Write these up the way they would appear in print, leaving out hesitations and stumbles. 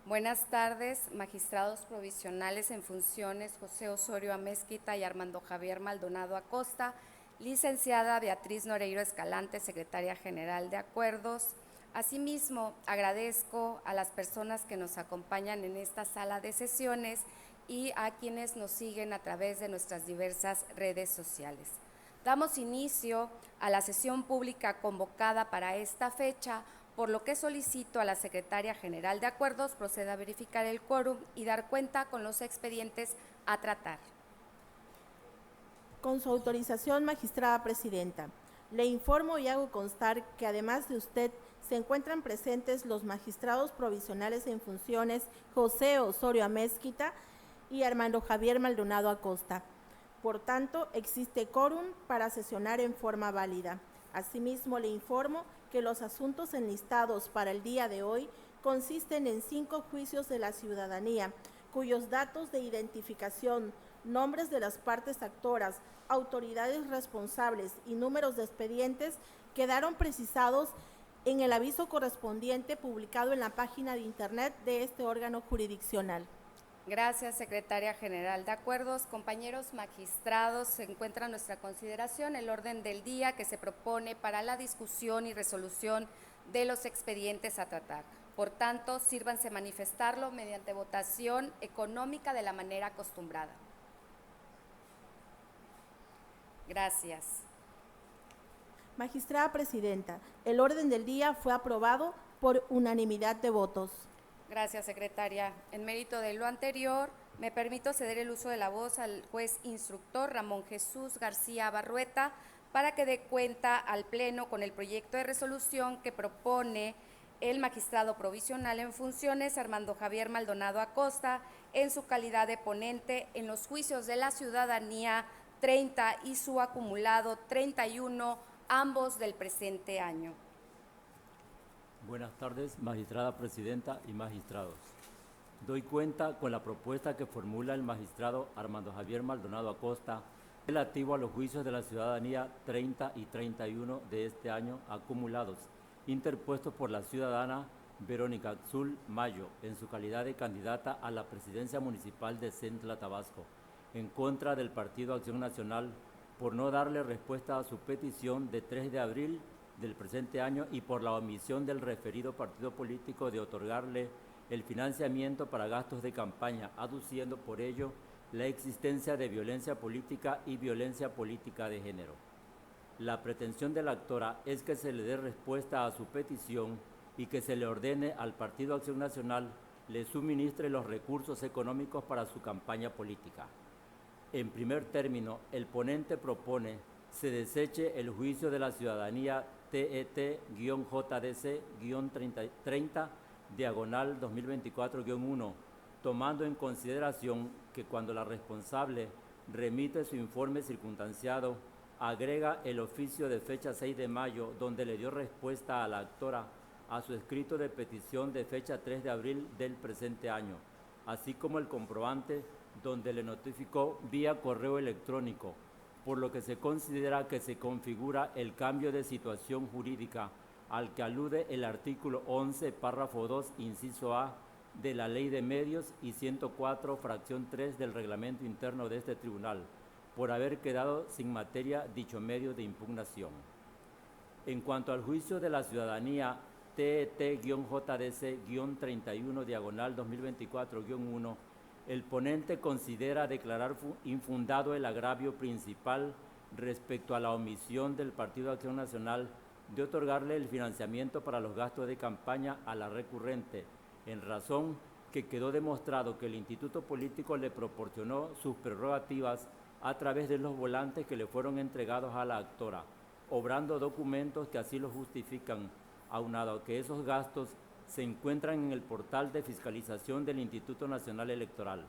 Buenas tardes, magistrados provisionales en funciones José Osorio Amezquita y Armando Javier Maldonado Acosta, licenciada Beatriz Noreiro Escalante, secretaria general de Acuerdos. Asimismo, agradezco a las personas que nos acompañan en esta sala de sesiones y a quienes nos siguen a través de nuestras diversas redes sociales. Damos inicio a la sesión pública convocada para esta fecha, por lo que solicito a la Secretaria General de Acuerdos proceda a verificar el quórum y dar cuenta con los expedientes a tratar. Con su autorización, magistrada presidenta, le informo y hago constar que además de usted se encuentran presentes los magistrados provisionales en funciones José Osorio Amezquita y Armando Javier Maldonado Acosta. Por tanto, existe quórum para sesionar en forma válida. Asimismo, le informo que los asuntos enlistados para el día de hoy consisten en 5 juicios de la ciudadanía, cuyos datos de identificación, nombres de las partes actoras, autoridades responsables y números de expedientes quedaron precisados en el aviso correspondiente publicado en la página de internet de este órgano jurisdiccional. Gracias, Secretaria General de Acuerdos. Compañeros magistrados, se encuentra a nuestra consideración el orden del día que se propone para la discusión y resolución de los expedientes a tratar. Por tanto, sírvanse manifestarlo mediante votación económica de la manera acostumbrada. Gracias. Magistrada presidenta, el orden del día fue aprobado por unanimidad de votos. Gracias, secretaria. En mérito de lo anterior, me permito ceder el uso de la voz al juez instructor Ramón Jesús García Barrueta para que dé cuenta al Pleno con el proyecto de resolución que propone el magistrado provisional en funciones Armando Javier Maldonado Acosta en su calidad de ponente en los juicios de la ciudadanía 30 y su acumulado 31, ambos del presente año. Buenas tardes, magistrada presidenta y magistrados. Doy cuenta con la propuesta que formula el magistrado Armando Javier Maldonado Acosta relativo a los juicios de la ciudadanía 30 y 31 de este año acumulados, interpuestos por la ciudadana Verónica Axul Mayo en su calidad de candidata a la presidencia municipal de Centla, Tabasco, en contra del Partido Acción Nacional por no darle respuesta a su petición de 3 de abril del presente año y por la omisión del referido partido político de otorgarle el financiamiento para gastos de campaña, aduciendo por ello la existencia de violencia política y violencia política de género. La pretensión de la actora es que se le dé respuesta a su petición y que se le ordene al Partido Acción Nacional le suministre los recursos económicos para su campaña política. En primer término, el ponente propone se deseche el juicio de la ciudadanía TET-JDC-30, diagonal 2024-1, tomando en consideración que cuando la responsable remite su informe circunstanciado, agrega el oficio de fecha 6 de mayo, donde le dio respuesta a la actora a su escrito de petición de fecha 3 de abril del presente año, así como el comprobante donde le notificó vía correo electrónico, por lo que se considera que se configura el cambio de situación jurídica al que alude el artículo 11, párrafo 2, inciso A, de la Ley de Medios y 104, fracción 3 del reglamento interno de este tribunal, por haber quedado sin materia dicho medio de impugnación. En cuanto al juicio de la ciudadanía TET-JDC-31, diagonal 2024-1, el ponente considera declarar infundado el agravio principal respecto a la omisión del Partido Acción Nacional de otorgarle el financiamiento para los gastos de campaña a la recurrente, en razón que quedó demostrado que el instituto político le proporcionó sus prerrogativas a través de los volantes que le fueron entregados a la actora, obrando documentos que así lo justifican, aunado a que esos gastos se encuentran en el portal de fiscalización del Instituto Nacional Electoral.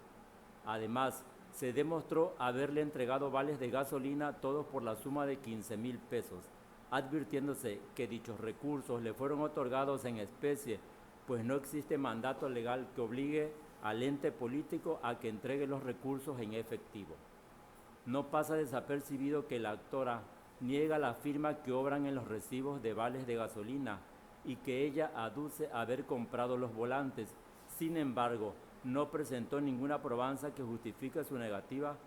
Además, se demostró haberle entregado vales de gasolina todos por la suma de 15,000 pesos, advirtiéndose que dichos recursos le fueron otorgados en especie, pues no existe mandato legal que obligue al ente político a que entregue los recursos en efectivo. No pasa desapercibido que la actora niega la firma que obran en los recibos de vales de gasolina y que ella aduce haber comprado los volantes, Sin embargo, no presentó ninguna probanza que justifique su negativa,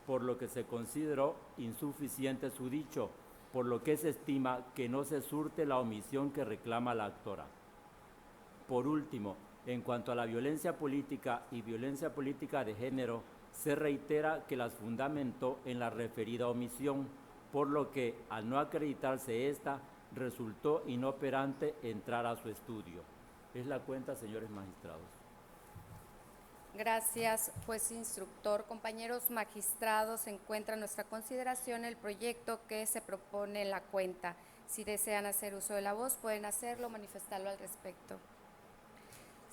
por lo que se consideró insuficiente su dicho, por lo que se estima que no se surte la omisión que reclama la actora. Por último, en cuanto a la violencia política y violencia política de género, se reitera que las fundamentó en la referida omisión, por lo que, al no acreditarse esta, resultó inoperante entrar a su estudio. Es la cuenta, señores magistrados. Gracias, juez instructor. Compañeros magistrados, se encuentra a nuestra consideración el proyecto que se propone en la cuenta. Si desean hacer uso de la voz, pueden hacerlo, manifestarlo al respecto.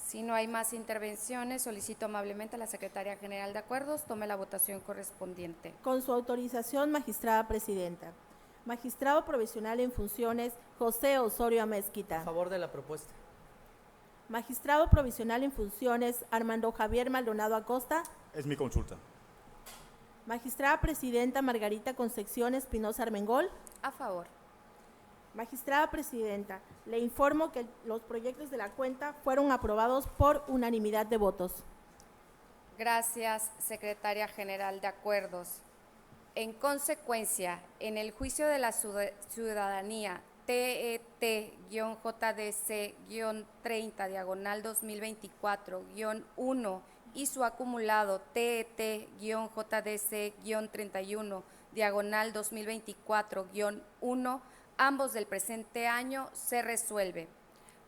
Si no hay más intervenciones, solicito amablemente a la Secretaria General de Acuerdos tome la votación correspondiente. Con su autorización, magistrada presidenta. Magistrado provisional en funciones, José Osorio Amezquita. A favor de la propuesta. Magistrado provisional en funciones, Armando Javier Maldonado Acosta. Es mi consulta. Magistrada presidenta Margarita Concepción Espinosa Armengol. A favor. Magistrada presidenta, le informo que los proyectos de la cuenta fueron aprobados por unanimidad de votos. Gracias, Secretaria General de Acuerdos. En consecuencia, en el juicio de la ciudadanía TET-JDC-30/2024-1 y su acumulado TET-JDC-31/2024-1, ambos del presente año, se resuelve.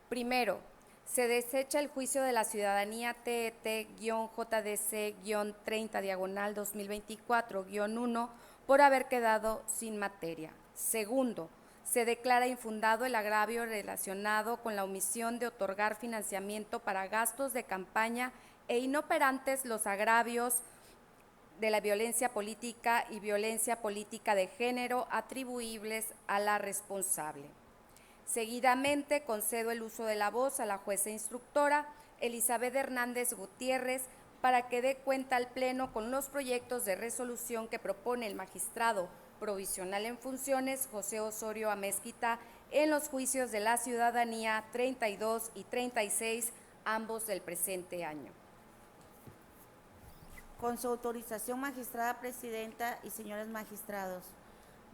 Primero, se desecha el juicio de la ciudadanía TET-JDC-30/2024-1 por haber quedado sin materia. Segundo, se declara infundado el agravio relacionado con la omisión de otorgar financiamiento para gastos de campaña e inoperantes los agravios de la violencia política y violencia política de género atribuibles a la responsable. Seguidamente, concedo el uso de la voz a la jueza instructora Elizabeth Hernández Gutiérrez para que dé cuenta al Pleno con los proyectos de resolución que propone el magistrado provisional en funciones José Osorio Amezquita en los juicios de la ciudadanía 32 y 36, ambos del presente año. Con su autorización, magistrada presidenta y señores magistrados,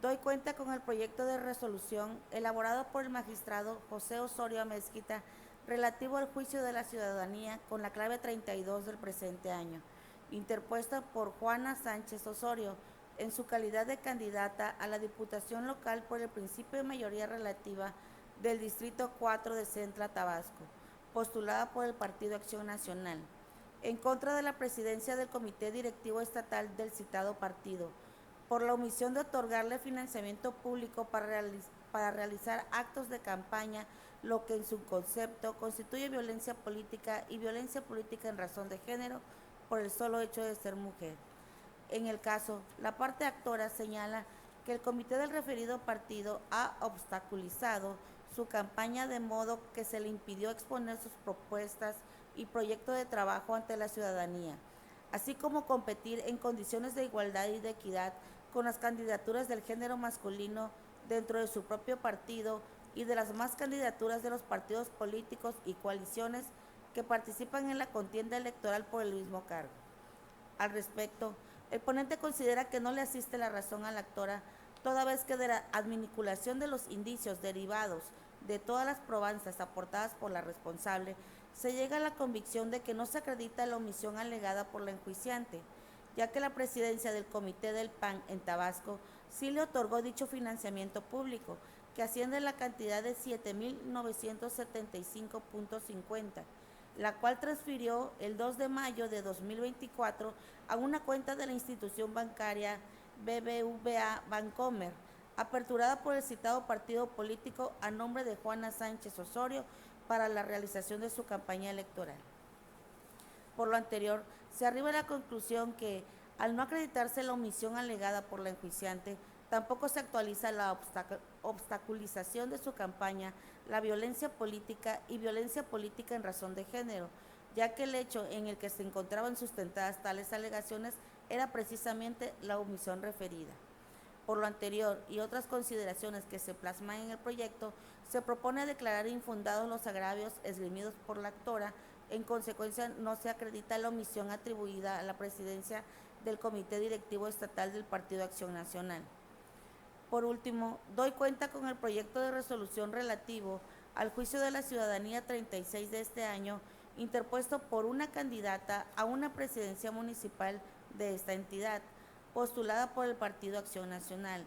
doy cuenta con el proyecto de resolución elaborado por el magistrado José Osorio Amezquita relativo al juicio de la ciudadanía con la clave 32 del presente año, interpuesta por Juana Sánchez Osorio en su calidad de candidata a la Diputación Local por el principio de mayoría relativa del Distrito 4 de Centla, Tabasco, postulada por el Partido Acción Nacional, en contra de la presidencia del Comité Directivo Estatal del citado partido, por la omisión de otorgarle financiamiento público para realizar actos de campaña, lo que en su concepto constituye violencia política y violencia política en razón de género por el solo hecho de ser mujer. En el caso, la parte actora señala que el comité del referido partido ha obstaculizado su campaña de modo que se le impidió exponer sus propuestas y proyecto de trabajo ante la ciudadanía, así como competir en condiciones de igualdad y de equidad con las candidaturas del género masculino dentro de su propio partido y de las demás candidaturas de los partidos políticos y coaliciones que participan en la contienda electoral por el mismo cargo. Al respecto, el ponente considera que no le asiste la razón a la actora, toda vez que de la adminiculación de los indicios derivados de todas las probanzas aportadas por la responsable, se llega a la convicción de que no se acredita la omisión alegada por la enjuiciante, ya que la presidencia del Comité del PAN en Tabasco sí le otorgó dicho financiamiento público, que asciende a la cantidad de 7,975.50, la cual transfirió el 2 de mayo de 2024 a una cuenta de la institución bancaria BBVA Bancomer, aperturada por el citado partido político a nombre de Juana Sánchez Osorio para la realización de su campaña electoral. Por lo anterior, se arriba a la conclusión que, al no acreditarse la omisión alegada por la enjuiciante, tampoco se actualiza la obstaculización de su campaña, la violencia política y violencia política en razón de género, ya que el hecho en el que se encontraban sustentadas tales alegaciones era precisamente la omisión referida. Por lo anterior y otras consideraciones que se plasman en el proyecto, se propone declarar infundados los agravios esgrimidos por la actora En consecuencia, no se acredita la omisión atribuida a la presidencia del Comité Directivo Estatal del Partido Acción Nacional. Por último, doy cuenta con el proyecto de resolución relativo al juicio de la ciudadanía 36 de este año, interpuesto por una candidata a una presidencia municipal de esta entidad, postulada por el Partido Acción Nacional,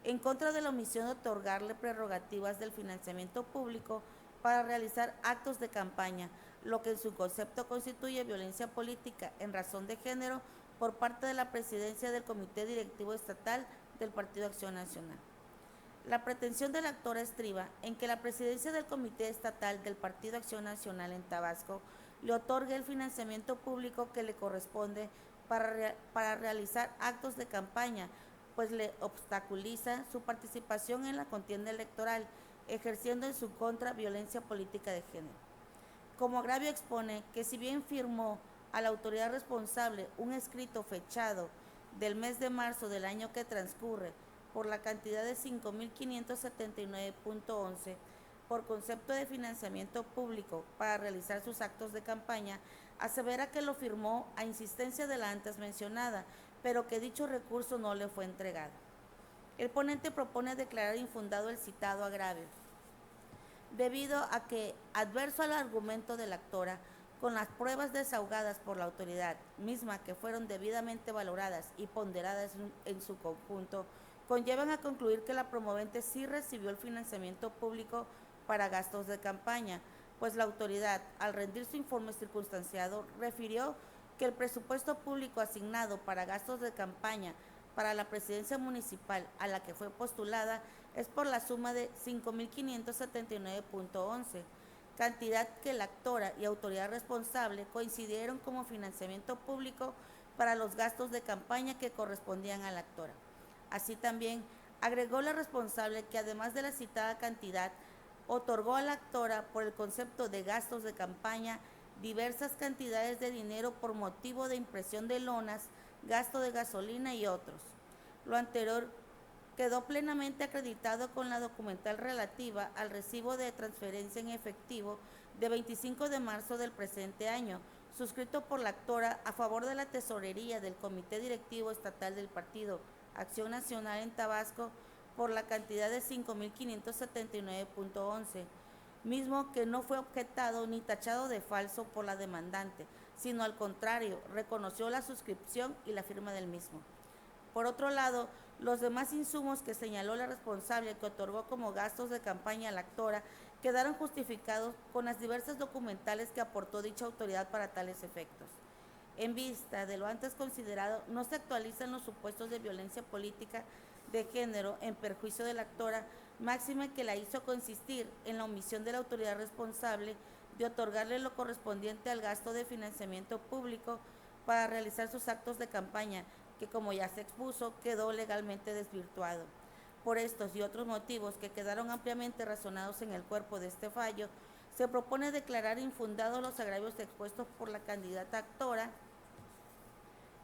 en contra de la omisión de otorgarle prerrogativas del financiamiento público para realizar actos de campaña, lo que en su concepto constituye violencia política en razón de género por parte de la presidencia del Comité Directivo Estatal del Partido Acción Nacional. La pretensión del actor estriba en que la presidencia del Comité Estatal del Partido Acción Nacional en Tabasco le otorgue el financiamiento público que le corresponde para realizar actos de campaña, pues le obstaculiza su participación en la contienda electoral, ejerciendo en su contra violencia política de género. Como agravio expone que si bien firmó a la autoridad responsable un escrito fechado del mes de marzo del año que transcurre por la cantidad de 5.579.11 por concepto de financiamiento público para realizar sus actos de campaña, asevera que lo firmó a insistencia de la antes mencionada, pero que dicho recurso no le fue entregado. El ponente propone declarar infundado el citado agravio, debido a que, adverso al argumento de la actora, con las pruebas desahogadas por la autoridad, misma que fueron debidamente valoradas y ponderadas en su conjunto, conllevan a concluir que la promovente sí recibió el financiamiento público para gastos de campaña, pues la autoridad, al rendir su informe circunstanciado, refirió que el presupuesto público asignado para gastos de campaña para la presidencia municipal a la que fue postulada es por la suma de 5.579.11, cantidad que la actora y autoridad responsable coincidieron como financiamiento público para los gastos de campaña que correspondían a la actora. Así también agregó la responsable que además de la citada cantidad, otorgó a la actora por el concepto de gastos de campaña diversas cantidades de dinero por motivo de impresión de lonas, gasto de gasolina y otros. Lo anterior quedó plenamente acreditado con la documental relativa al recibo de transferencia en efectivo de 25 de marzo del presente año, suscrito por la actora a favor de la tesorería del Comité Directivo Estatal del Partido Acción Nacional en Tabasco por la cantidad de 5.579.11, mismo que no fue objetado ni tachado de falso por la demandante, sino al contrario, reconoció la suscripción y la firma del mismo. Por otro lado, los demás insumos que señaló la responsable que otorgó como gastos de campaña a la actora quedaron justificados con las diversas documentales que aportó dicha autoridad para tales efectos. En vista de lo antes considerado, no se actualizan los supuestos de violencia política de género en perjuicio de la actora, máxime que la hizo consistir en la omisión de la autoridad responsable de otorgarle lo correspondiente al gasto de financiamiento público para realizar sus actos de campaña, que como ya se expuso, quedó legalmente desvirtuado. Por estos y otros motivos que quedaron ampliamente razonados en el cuerpo de este fallo, se propone declarar infundados los agravios expuestos por la candidata actora.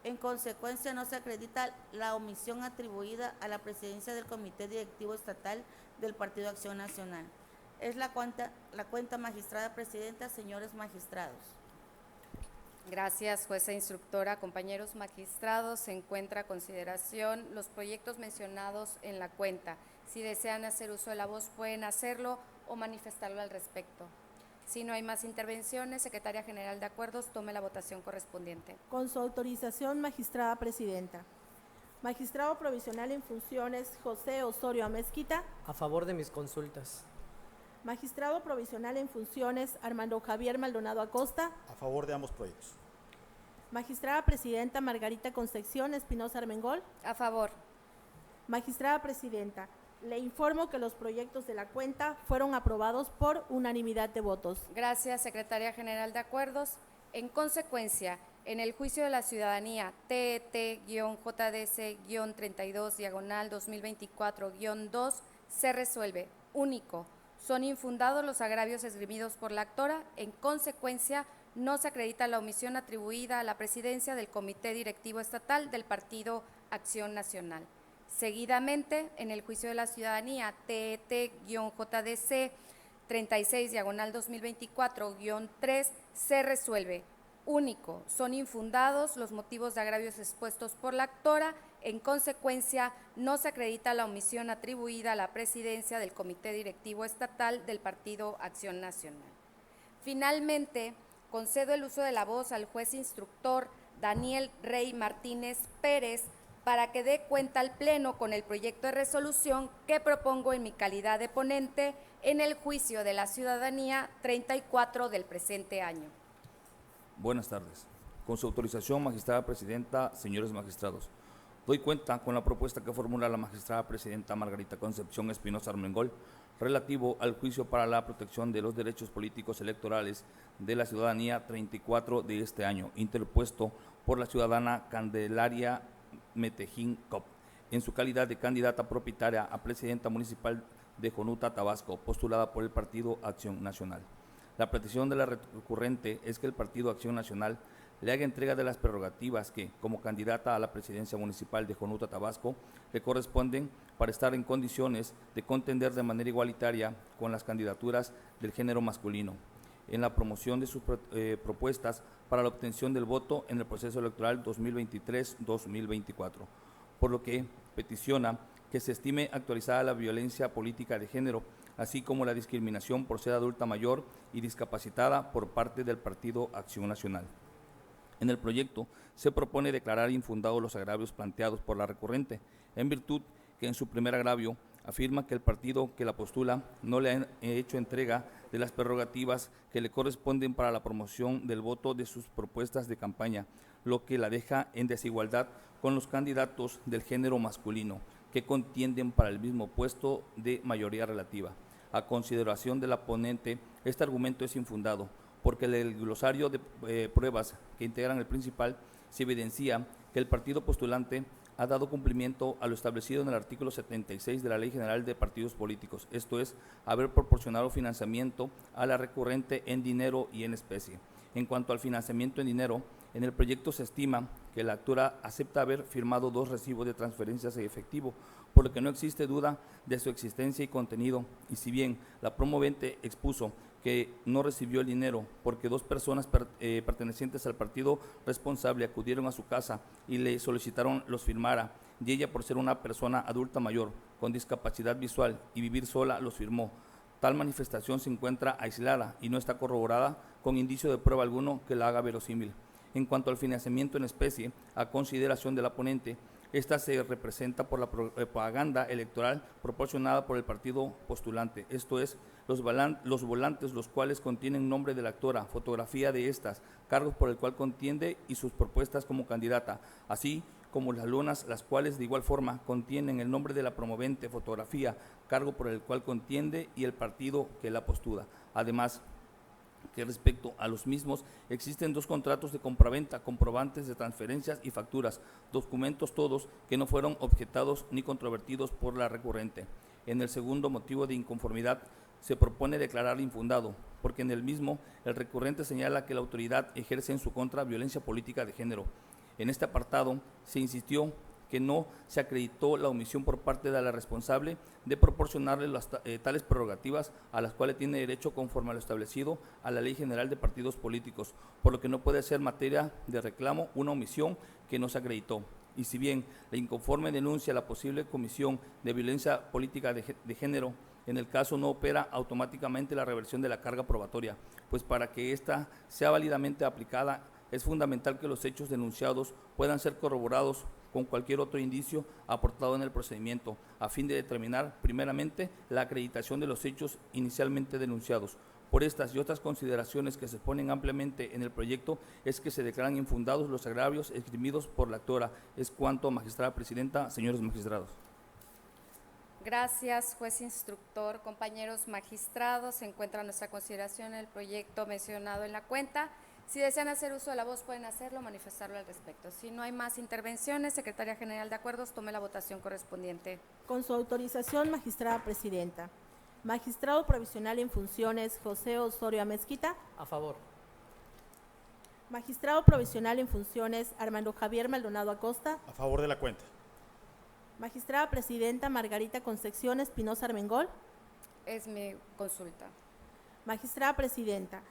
En consecuencia, no se acredita la omisión atribuida a la presidencia del Comité Directivo Estatal del Partido Acción Nacional. Es la cuenta magistrada presidenta, señores magistrados. Gracias, jueza instructora. Compañeros magistrados, se encuentra a consideración los proyectos mencionados en la cuenta. Si desean hacer uso de la voz, pueden hacerlo o manifestarlo al respecto. Si no hay más intervenciones, Secretaria General de Acuerdos, tome la votación correspondiente. Con su autorización, magistrada presidenta. Magistrado provisional en funciones, José Osorio Amezquita. A favor de mis consultas. Magistrado provisional en funciones, Armando Javier Maldonado Acosta. A favor de ambos proyectos. Magistrada presidenta Margarita Concepción Espinosa Armengol. A favor. Magistrada presidenta, le informo que los proyectos de la cuenta fueron aprobados por unanimidad de votos. Gracias, Secretaria General de Acuerdos. En consecuencia, en el juicio de la ciudadanía TET-JDC-32/2024-2 se resuelve, único, son infundados los agravios esgrimidos por la actora. En consecuencia, no se acredita la omisión atribuida a la presidencia del Comité Directivo Estatal del Partido Acción Nacional. Seguidamente, en el juicio de la ciudadanía TET-JDC 36/2024-3 se resuelve. Único, son infundados los motivos de agravios expuestos por la actora. En consecuencia, no se acredita la omisión atribuida a la presidencia del Comité Directivo Estatal del Partido Acción Nacional. Finalmente, concedo el uso de la voz al juez instructor Daniel Rey Martínez Pérez para que dé cuenta al Pleno con el proyecto de resolución que propongo en mi calidad de ponente en el juicio de la ciudadanía 34 del presente año. Buenas tardes. Con su autorización, magistrada presidenta, señores magistrados, doy cuenta con la propuesta que formula la magistrada presidenta Margarita Concepción Espinosa Armengol relativo al juicio para la protección de los derechos políticos electorales de la ciudadanía 34 de este año, interpuesto por la ciudadana Candelaria Metejín Cop, en su calidad de candidata propietaria a presidenta municipal de Jonuta, Tabasco, postulada por el Partido Acción Nacional. La petición de la recurrente es que el Partido Acción Nacional le haga entrega de las prerrogativas que, como candidata a la presidencia municipal de Jonuta, Tabasco, le corresponden para estar en condiciones de contender de manera igualitaria con las candidaturas del género masculino, en la promoción de sus propuestas para la obtención del voto en el proceso electoral 2023-2024, por lo que peticiona que se estime actualizada la violencia política de género, así como la discriminación por ser adulta mayor y discapacitada por parte del Partido Acción Nacional. En el proyecto se propone declarar infundados los agravios planteados por la recurrente, en virtud que en su primer agravio afirma que el partido que la postula no le ha hecho entrega de las prerrogativas que le corresponden para la promoción del voto de sus propuestas de campaña, lo que la deja en desigualdad con los candidatos del género masculino que contienden para el mismo puesto de mayoría relativa. A consideración de la ponente, este argumento es infundado, porque en el glosario de pruebas que integran el principal se evidencia que el partido postulante ha dado cumplimiento a lo establecido en el artículo 76 de la Ley General de Partidos Políticos, esto es, haber proporcionado financiamiento a la recurrente en dinero y en especie. En cuanto al financiamiento en dinero, en el proyecto se estima que la actora acepta haber firmado 2 recibos de transferencias en efectivo, por lo que no existe duda de su existencia y contenido, y si bien la promovente expuso que no recibió el dinero porque 2 personas pertenecientes al partido responsable acudieron a su casa y le solicitaron los firmara, y ella, por ser una persona adulta mayor con discapacidad visual y vivir sola, los firmó. Tal manifestación se encuentra aislada y no está corroborada con indicio de prueba alguno que la haga verosímil. En cuanto al financiamiento en especie, a consideración de la ponente, esta se representa por la propaganda electoral proporcionada por el partido postulante, esto es, los volantes, los cuales contienen nombre de la actora, fotografía de estas, cargos por el cual contiende y sus propuestas como candidata, así como las lonas, las cuales de igual forma contienen el nombre de la promovente, fotografía, cargo por el cual contiende y el partido que la postula. Además, que respecto a los mismos existen 2 contratos de compraventa, comprobantes de transferencias y facturas, documentos todos que no fueron objetados ni controvertidos por la recurrente. En el segundo motivo de inconformidad se propone declarar infundado, porque en el mismo el recurrente señala que la autoridad ejerce en su contra violencia política de género. En este apartado se insistió que no se acreditó la omisión por parte de la responsable de proporcionarle tales prerrogativas a las cuales tiene derecho conforme a lo establecido a la Ley General de Partidos Políticos, por lo que no puede ser materia de reclamo una omisión que no se acreditó. Y si bien la inconforme denuncia la posible comisión de violencia política de género, en el caso no opera automáticamente la reversión de la carga probatoria, pues para que ésta sea válidamente aplicada es fundamental que los hechos denunciados puedan ser corroborados con cualquier otro indicio aportado en el procedimiento, a fin de determinar primeramente la acreditación de los hechos inicialmente denunciados. Por estas y otras consideraciones que se exponen ampliamente en el proyecto, es que se declaran infundados los agravios esgrimidos por la actora. Es cuanto, magistrada presidenta, señores magistrados. Gracias, juez instructor. Compañeros magistrados, se encuentra a nuestra consideración el proyecto mencionado en la cuenta. Si desean hacer uso de la voz, pueden hacerlo, manifestarlo al respecto. Si no hay más intervenciones, Secretaria General de Acuerdos, tome la votación correspondiente. Con su autorización, magistrada presidenta. Magistrado provisional en funciones, José Osorio Amezquita. A favor. Magistrado provisional en funciones, Armando Javier Maldonado Acosta. A favor de la cuenta. Magistrada presidenta, Margarita Concepción Espinosa Armengol. Es mi consulta. Magistrada Presidenta,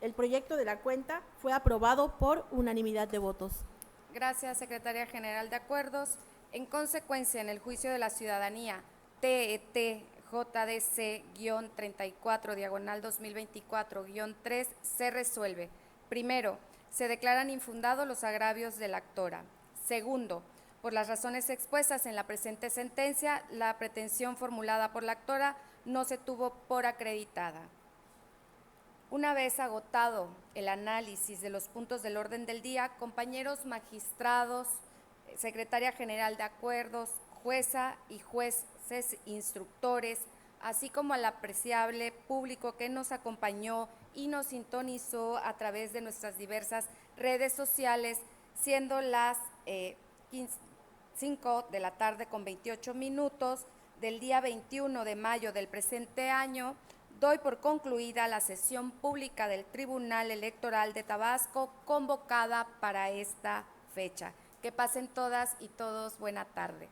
el proyecto de la cuenta fue aprobado por unanimidad de votos. Gracias, Secretaria General de Acuerdos. En consecuencia, en el juicio de la ciudadanía TET JDC-34/2024-3 se resuelve. Primero, se declaran infundados los agravios de la actora. Segundo, por las razones expuestas en la presente sentencia, la pretensión formulada por la actora no se tuvo por acreditada. Una vez agotado el análisis de los puntos del orden del día, compañeros magistrados, Secretaria General de Acuerdos, jueza y jueces instructores, así como al apreciable público que nos acompañó y nos sintonizó a través de nuestras diversas redes sociales, siendo las 5 de la tarde con 28 minutos del día 21 de mayo del presente año, doy por concluida la sesión pública del Tribunal Electoral de Tabasco convocada para esta fecha. Que pasen todas y todos buena tarde.